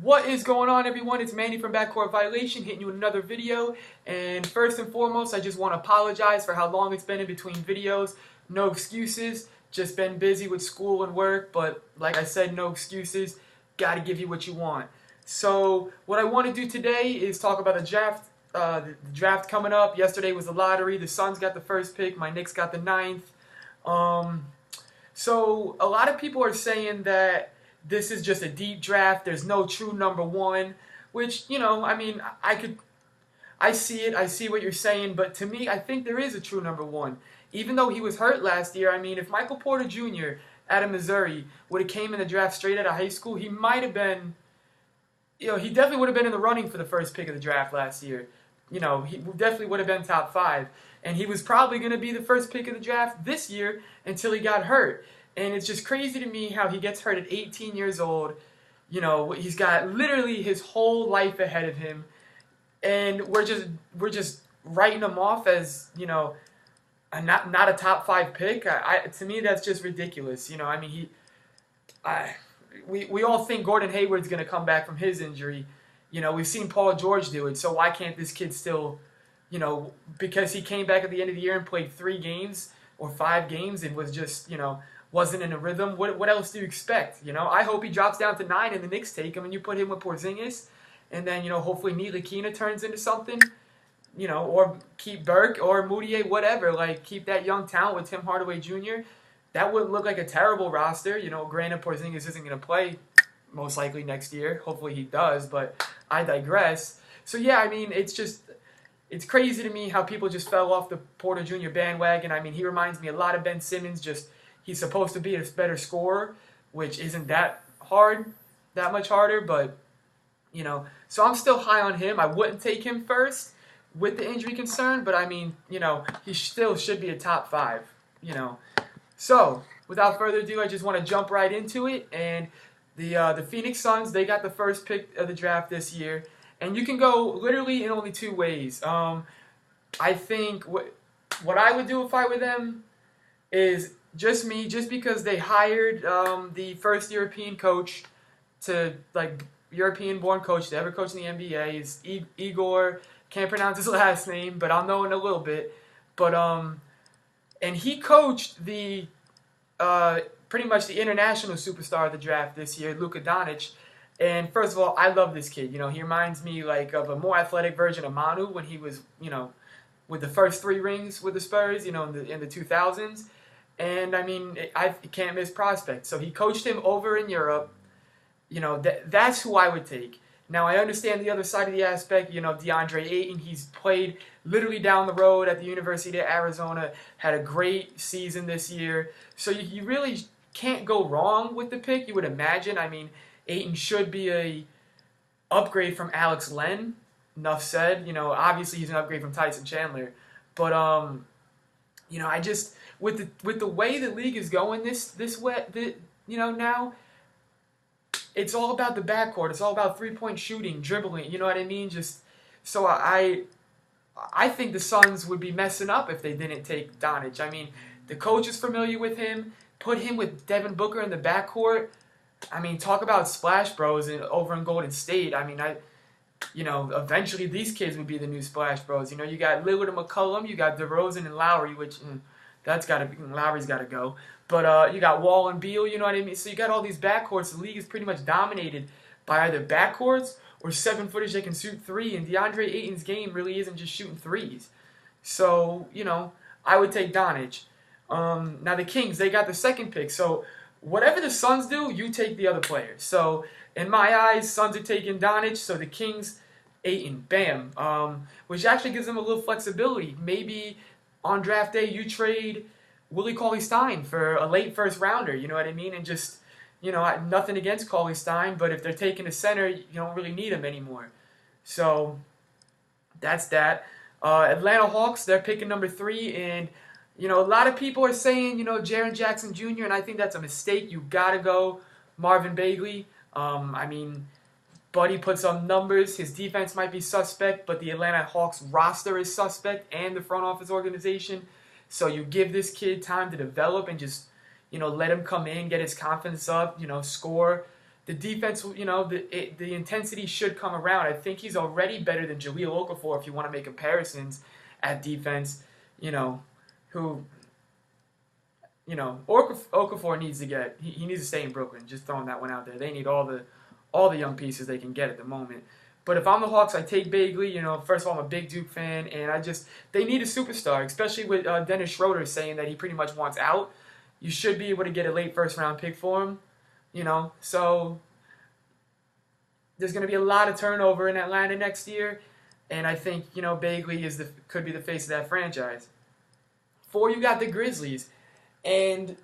What is going on, everyone? It's Manny from BackCourt Violation hitting you with another video. And first and foremost, I just want to apologize for how long it's been in between videos. No excuses. Just been busy with school and work. But like I said, no excuses. Got to give you what you want. So what I want to do today is talk about the draft. The draft coming up. Yesterday was the lottery. The Suns got the first pick. My Knicks got the ninth. So a lot of people are saying that this is just a deep draft. There's no true number one, which, I mean, I see it. I see what you're saying, but to me, I think there is a true number one. Even though he was hurt last year, I mean, if Michael Porter Jr. out of Missouri would have came in the draft straight out of high school, he might have been, he definitely would have been in the running for the first pick of the draft last year. He definitely would have been top 5. And he was probably going to be the first pick of the draft this year until he got hurt. And it's just crazy to me how he gets hurt at 18 years old. He's got literally his whole life ahead of him. And we're just writing him off as, not a top 5 pick. To me, that's just ridiculous. We all think Gordon Hayward's going to come back from his injury. We've seen Paul George do it, so why can't this kid still, because he came back at the end of the year and played 3 games or 5 games and was just, wasn't in a rhythm. What else do you expect? I hope he drops down to 9 and the Knicks take him and you put him with Porzingis, and then, hopefully Ntilikina turns into something, or keep Burke or Moutier, whatever. Like, keep that young talent with Tim Hardaway Jr. That wouldn't look like a terrible roster. Granted, Porzingis isn't going to play most likely next year. Hopefully he does, but I digress. So yeah, I mean, it's crazy to me how people just fell off the Porter Jr. bandwagon. I mean, he reminds me a lot of Ben Simmons. Just he's supposed to be a better scorer, which isn't that much harder, but so I'm still high on him. I wouldn't take him first with the injury concern, but I mean, he still should be a top 5, So, without further ado, I just want to jump right into it. And the Phoenix Suns, they got the first pick of the draft this year. And you can go literally in only 2 ways. I think what I would do if I were them is just because they hired the first European coach European-born coach to ever coach in the NBA is Igor. Can't pronounce his last name, but I'll know in a little bit. But and he coached the pretty much the international superstar of the draft this year, Luka Doncic. And first of all, I love this kid. He reminds me of a more athletic version of Manu when he was, with the first 3 rings with the Spurs, in the 2000s. And I mean, I can't miss prospect. So he coached him over in Europe. That's who I would take. Now, I understand the other side of the aspect, DeAndre Ayton. He's played literally down the road at the University of Arizona, had a great season this year. So you really can't go wrong with the pick, you would imagine. I mean, Ayton should be a upgrade from Alex Len. Enough said. Obviously he's an upgrade from Tyson Chandler. But, I just, with the way the league is going this way, now, it's all about the backcourt. It's all about 3-point shooting, dribbling. You know what I mean? So I think the Suns would be messing up if they didn't take Doncic. I mean, the coach is familiar with him. Put him with Devin Booker in the backcourt. I mean, talk about Splash Bros over in Golden State. I mean, eventually these kids would be the new Splash Bros. You got Lillard and McCollum. You got DeRozan and Lowry, which Lowry's got to go. But you got Wall and Beal, you know what I mean? So you got all these backcourts. The league is pretty much dominated by either backcourts or 7-footers that can shoot 3. And DeAndre Ayton's game really isn't just shooting 3s. So, I would take Doncic. Now the Kings, they got the second pick. So whatever the Suns do, you take the other players. So in my eyes, Suns are taking Doncic. So the Kings, Ayton, bam. Which actually gives them a little flexibility. Maybe on draft day you trade Willie Cauley-Stein for a late first rounder, you know what I mean? And just, nothing against Cauley-Stein, but if they're taking a center, you don't really need him anymore. So that's that. Atlanta Hawks, they're picking number 3, and, a lot of people are saying, Jaren Jackson Jr., and I think that's a mistake. You got to go Marvin Bagley. I mean, Buddy puts up numbers. His defense might be suspect, but the Atlanta Hawks roster is suspect and the front office organization. So you give this kid time to develop and just, let him come in, get his confidence up, score, The defense, the intensity should come around. I think he's already better than Jahlil Okafor if you want to make comparisons at defense. You know, who, Okafor needs to get. He needs to stay in Brooklyn. Just throwing that one out there. They need all the young pieces they can get at the moment. But if I'm the Hawks, I take Bagley. First of all, I'm a big Duke fan, and they need a superstar, especially with Dennis Schroeder saying that he pretty much wants out. You should be able to get a late first round pick for him. So there's going to be a lot of turnover in Atlanta next year, and I think Bagley could be the face of that franchise. 4, you got the Grizzlies, and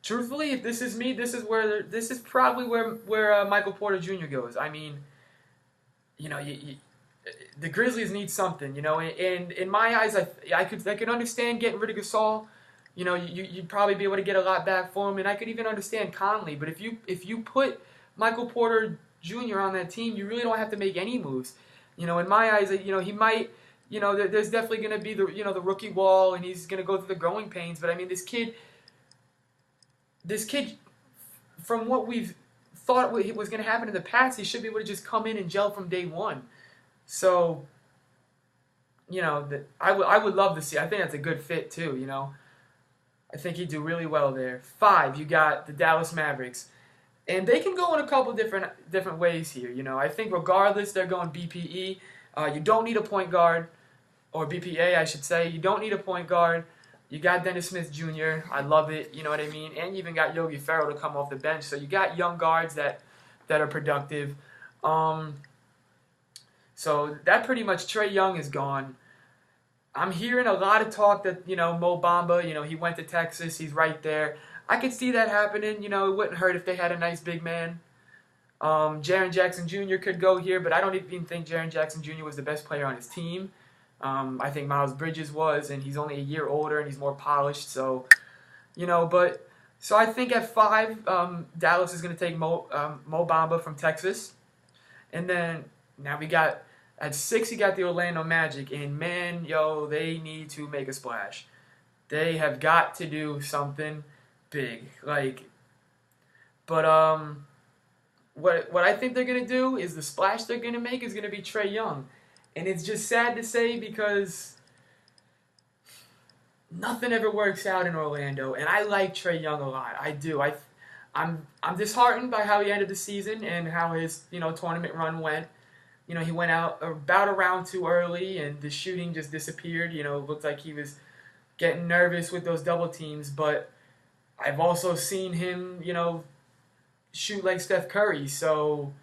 truthfully, if this is me, this is probably where Michael Porter Jr. goes. I mean, the Grizzlies need something, and in my eyes, I could understand getting rid of Gasol. You'd probably be able to get a lot back for him, and I could even understand Conley. But if you put Michael Porter Jr. on that team, you really don't have to make any moves. In my eyes, he might. There's definitely going to be the rookie wall, and he's going to go through the growing pains. But I mean, this kid, from what we've thought was going to happen in the past, he should be able to just come in and gel from day one. So, I would love to see. I think that's a good fit too. I think he'd do really well there. 5, you got the Dallas Mavericks, and they can go in a couple different ways here. I think regardless, they're going BPE. You don't need a point guard, or BPA, I should say. You don't need a point guard. You got Dennis Smith Jr. I love it. You know what I mean? And you even got Yogi Ferrell to come off the bench. So you got young guards that are productive. So that pretty much, Trae Young is gone. I'm hearing a lot of talk that, Mo Bamba, he went to Texas. He's right there. I could see that happening. It wouldn't hurt if they had a nice big man. Jaren Jackson Jr. could go here, but I don't even think Jaren Jackson Jr. was the best player on his team. I think Miles Bridges was, and he's only a year older and he's more polished. So, so I think at 5, Dallas is going to take Mo Bamba from Texas. And then now at 6, you got the Orlando Magic, and man, they need to make a splash. They have got to do something big. What I think they're going to do is the splash they're going to make is going to be Trae Young. And it's just sad to say because nothing ever works out in Orlando. And I like Trae Young a lot. I do. I'm disheartened by how he ended the season and how his tournament run went. He went out about a round too early, and the shooting just disappeared. Looked like he was getting nervous with those double teams. But I've also seen him, shoot like Steph Curry. So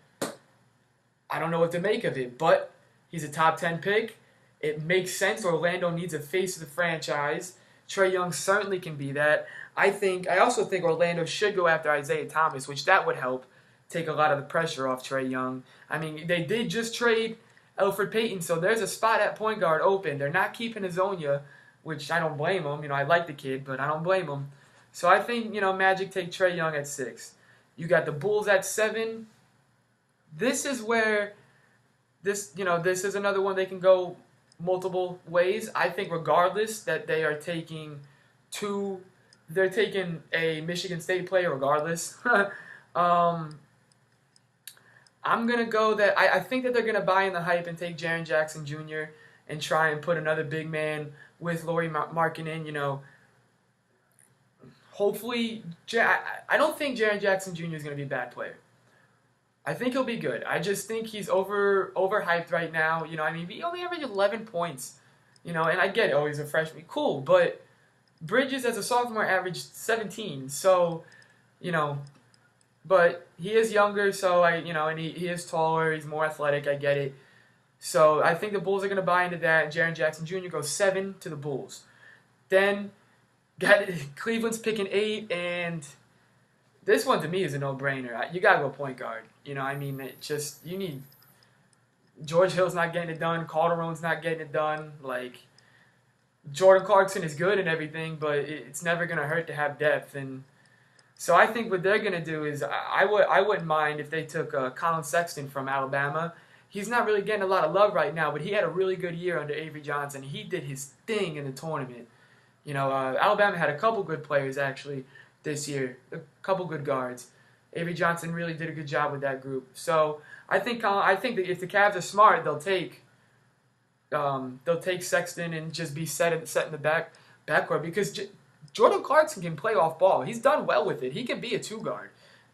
I don't know what to make of it. But he's a top 10 pick. It makes sense. Orlando needs a face of the franchise. Trae Young certainly can be that. I also think Orlando should go after Isaiah Thomas, which that would help take a lot of the pressure off Trae Young. I mean, they did just trade Elfrid Payton, so there's a spot at point guard open. They're not keeping Azonia, which I don't blame him. I like the kid, but I don't blame him. So I think, Magic take Trae Young at 6. You got the Bulls at 7. This is where this is another one they can go multiple ways. I think regardless that they are taking they're taking a Michigan State player regardless. I'm going to go that I think that they're going to buy in the hype and take Jaren Jackson Jr. and try and put another big man with Lauri Markkanen, Hopefully, I don't think Jaren Jackson Jr. is going to be a bad player. I think he'll be good. I just think he's overhyped right now. He only averaged 11 points. And I get it. Oh, he's a freshman. Cool. But Bridges as a sophomore averaged 17. So, but he is younger. So, and he is taller. He's more athletic. I get it. So, I think the Bulls are going to buy into that. And Jaren Jackson Jr. goes 7 to the Bulls. Then, Cleveland's picking 8. And this one, to me, is a no-brainer. You got to go point guard. You need... George Hill's not getting it done. Calderon's not getting it done. Jordan Clarkson is good and everything, but it's never going to hurt to have depth. And so I think what they're going to do is I wouldn't mind if they took Colin Sexton from Alabama. He's not really getting a lot of love right now, but he had a really good year under Avery Johnson. He did his thing in the tournament. Alabama had a couple good players, actually. this year. A couple good guards. Avery Johnson really did a good job with that group. So I think that if the Cavs are smart, they'll take Sexton and just be set in the backcourt because Jordan Clarkson can play off ball. He's done well with it. He can be a two guard.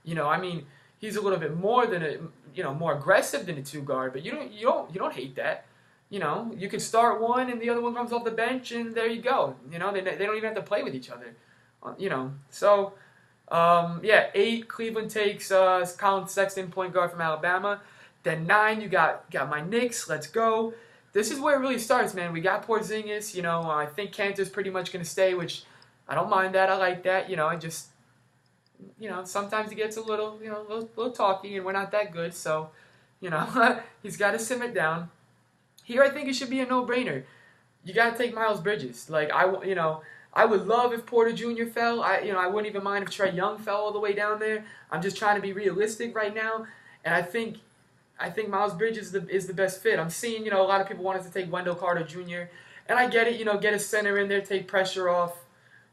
I mean, he's a little bit more than more aggressive than a two guard, but you don't hate that. You can start one and the other one comes off the bench and there you go. They don't even have to play with each other. So 8, Cleveland takes Colin Sexton, point guard from Alabama. Then 9, you got my Knicks. Let's go. This is where it really starts, man. We got Porzingis. I think Kanter's pretty much going to stay, which I don't mind that. I like that. And just sometimes he gets a little talky, and we're not that good. So, he's got to simmer it down. Here, I think it should be a no-brainer. You got to take Miles Bridges. I would love if Porter Jr. fell. I wouldn't even mind if Trae Young fell all the way down there. I'm just trying to be realistic right now, and I think Miles Bridges is the best fit. I'm seeing a lot of people wanted to take Wendell Carter Jr. and I get it. Get a center in there, take pressure off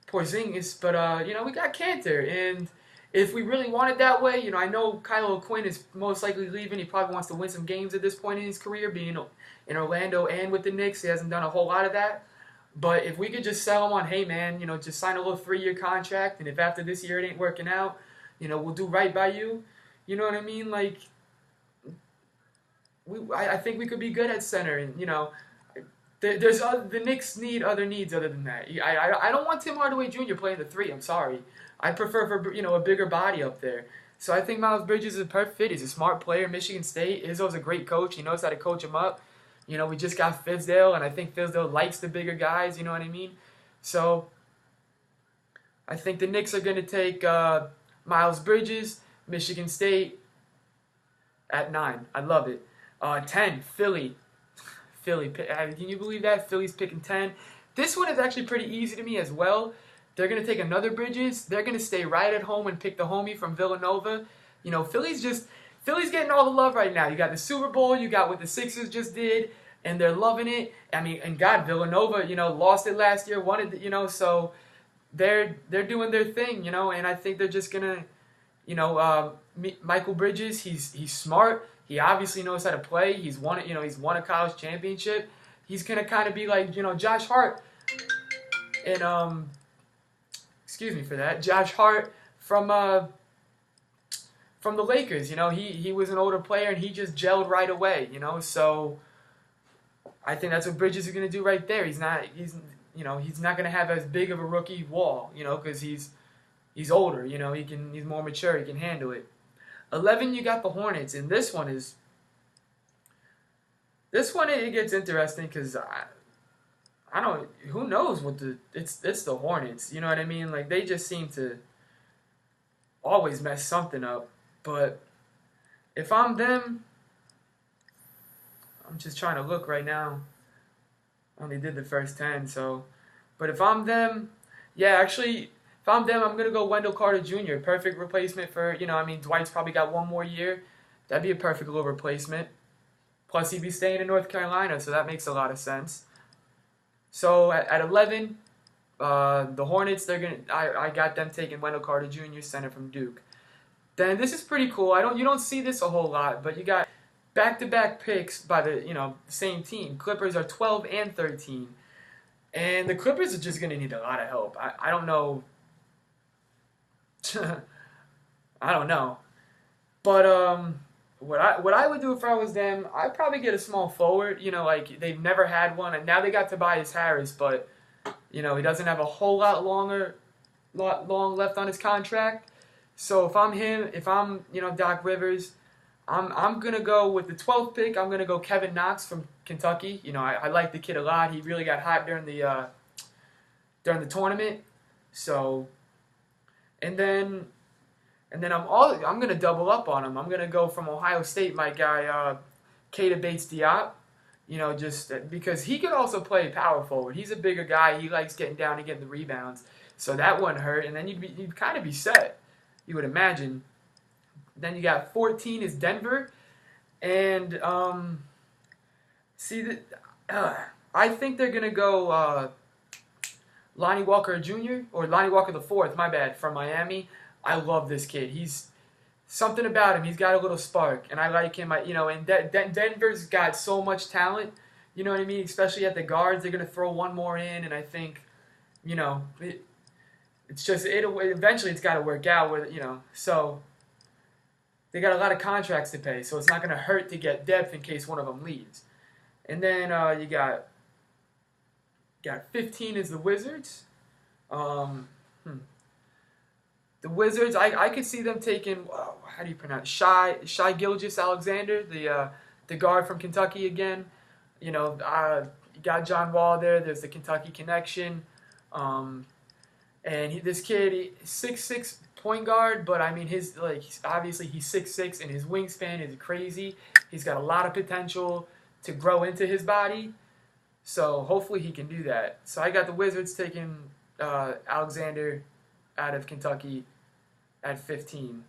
Porzingis, but we got Kanter, and if we really want it that way, I know Kyle O'Quinn is most likely leaving. He probably wants to win some games at this point in his career, being in Orlando and with the Knicks. He hasn't done a whole lot of that. But if we could just sell him on, hey man, just sign a little 3-year contract, and if after this year it ain't working out, we'll do right by you. You know what I mean? I think we could be good at center, and the Knicks need other needs other than that. I don't want Tim Hardaway Jr. playing the 3. I'm sorry. I prefer for a bigger body up there. So I think Miles Bridges is a perfect fit. He's a smart player. Michigan State. Izzo's a great coach. He knows how to coach him up. We just got Fizdale, and I think Fizdale likes the bigger guys. You know what I mean? So I think the Knicks are going to take Miles Bridges, Michigan State at 9. I love it. 10, Philly. Can you believe that? Philly's picking 10. This one is actually pretty easy to me as well. They're going to take another Bridges. They're going to stay right at home and pick the homie from Villanova. Philly's getting all the love right now. You got the Super Bowl. You got what the Sixers just did, and they're loving it. I mean, and God, Villanova, lost it last year, won it, so they're doing their thing, and I think they're just going to, Michael Bridges, he's smart. He obviously knows how to play. He's won a college championship. He's going to kind of be like, Josh Hart and excuse me for that. Josh Hart from the Lakers, he was an older player and he just gelled right away, So I think that's what Bridges is going to do right there. He's not going to have as big of a rookie wall, because he's older, he's more mature, he can handle it. 11, you got the Hornets, and this one it gets interesting because I don't, who knows it's the Hornets, you know what I mean? They just seem to always mess something up. But if I'm them, I'm just trying to look right now. I only did the first 10, so. But if I'm them, if I'm them, I'm going to go Wendell Carter Jr. Perfect replacement for, Dwight's probably got one more year. That'd be a perfect little replacement. Plus, he'd be staying in North Carolina, so that makes a lot of sense. So at 11, the Hornets, I got them taking Wendell Carter Jr., center from Duke. Then this is pretty cool. You don't see this a whole lot, but you got back-to-back picks by the same team. Clippers are 12 and 13, and the Clippers are just going to need a lot of help. I don't know. I don't know, but what I would do if I was them, I'd probably get a small forward. They've never had one, and now they got Tobias Harris, but he doesn't have a whole lot long left on his contract. So if I'm him, if I'm Doc Rivers, I'm gonna go with the 12th pick. I'm gonna go Kevin Knox from Kentucky. I like the kid a lot. He really got hot during the tournament. So, and then I'm gonna double up on him. I'm gonna go from Ohio State, my guy Keita Bates-Diop. Just because he could also play power forward. He's a bigger guy. He likes getting down and getting the rebounds. So that wouldn't hurt. And then you'd kind of be set, you would imagine. Then you got 14 is Denver. And I think they're going to go Lonnie Walker Jr. or Lonnie Walker the fourth, my bad, from Miami. I love this kid. He's something about him. He's got a little spark, and I like him. And Denver's got so much talent. You know what I mean? Especially at the guards, they're gonna throw one more in, and I think, it's just eventually it's got to work out with So they got a lot of contracts to pay, so it's not gonna hurt to get depth in case one of them leaves. And then you got 15 is the Wizards. The Wizards, I could see them taking, how do you pronounce it? Shai Gilgeous-Alexander, the guard from Kentucky again. You got John Wall there. There's the Kentucky connection. And this kid, 6'6" point guard, but I mean, obviously he's 6'6", and his wingspan is crazy. He's got a lot of potential to grow into his body. So hopefully he can do that. So I got the Wizards taking Alexander out of Kentucky at 15.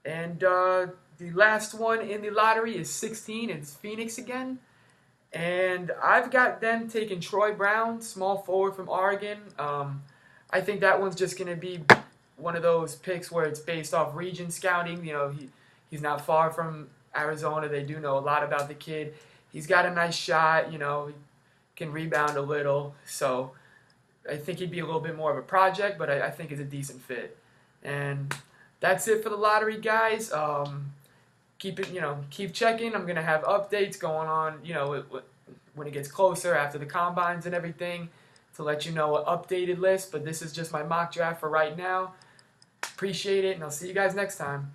And the last one in the lottery is 16. It's Phoenix again. And I've got them taking Troy Brown, small forward from Oregon. I think that one's just going to be one of those picks where it's based off region scouting. He's not far from Arizona. They do know a lot about the kid. He's got a nice shot, he can rebound a little. So I think he'd be a little bit more of a project, but I think it's a decent fit. And that's it for the lottery, guys. Keep checking. I'm gonna have updates going on, when it gets closer after the combines and everything, to let you know an updated list. But this is just my mock draft for right now. Appreciate it, and I'll see you guys next time.